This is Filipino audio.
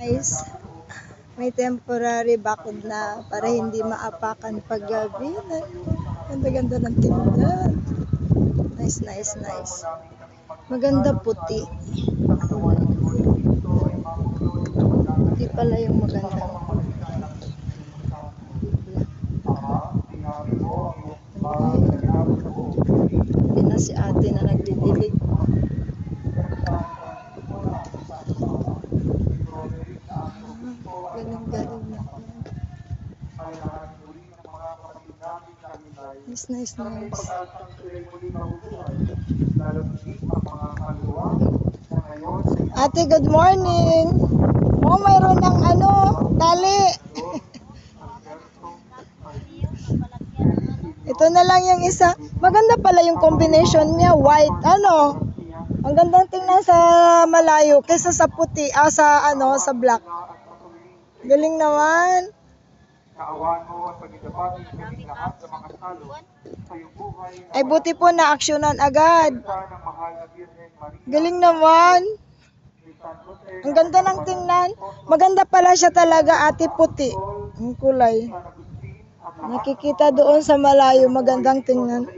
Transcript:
Guys, may temporary bakod na para hindi maapakan pag gabi. Ganda-ganda ng tingnan. Nice. Maganda puti. Puti pala yung maganda. Hindi na si ate na nagdidilig. Galing na. Nice. Ate, good morning. Oh, mayroon ng tali. Ito na lang yung isa. Maganda pala yung combination niya, white. Ang gandang tingnan sa malayo kaysa sa puti, sa black. Galing naman. Ay, buti po na-aksyonan agad. Galing naman. Ang ganda ng tingnan. Maganda pala siya talaga, ate, puti. Ang kulay. Nakikita doon sa malayo, magandang tingnan.